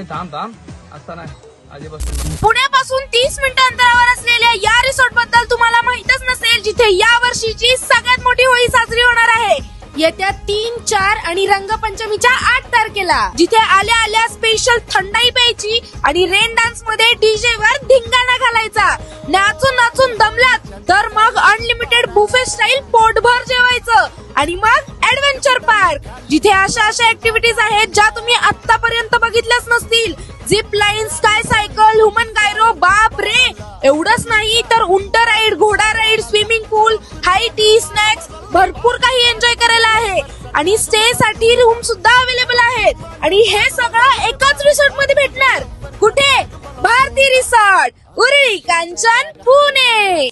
थांब असता नाही आधीपासून. पुण्यापासून 30 मिनिटं अंतरावर असलेल्या या रिसॉर्ट बद्दल तुम्हाला माहितच नसेल, जिथे या वर्षीची सगळ्यात मोठी होळी साजरी होणार आहे येत्या 3, 4 आणि रंगपंचमीच्या 8 तारखेला, जिथे आल्या आल्या स्पेशल थंडाई प्यायची आणि रेन डान्स मध्ये डीजे वर धिंगाणा घालायचा. नाचून नाचून दमलात तर मग अनलिमिटेड बुफे स्टाईल पोटभर जेवायचं आणि मग ऍडव्हेंचर पार्क, जिथे अशा ऍक्टिव्हिटीज आहेत ज्या तुम्ही आतापर्यंत बघितल्याच नसतील. Zip line, sky cycle, human gyro, बाप रे. एवढंच नाही तर उंट राईड, घोडा राईड, स्विमिंग पूल, हाय टी, स्नॅक्स, भरपूर काही एन्जॉय करायला आहे. आणि स्टे साठी रूम सुद्धा अवेलेबल आहेत. आणि हे सगळं एकाच रिसॉर्ट मध्ये भेटणार. कुठे? भारती रिसॉर्ट, उरळी, कांचन, पुणे.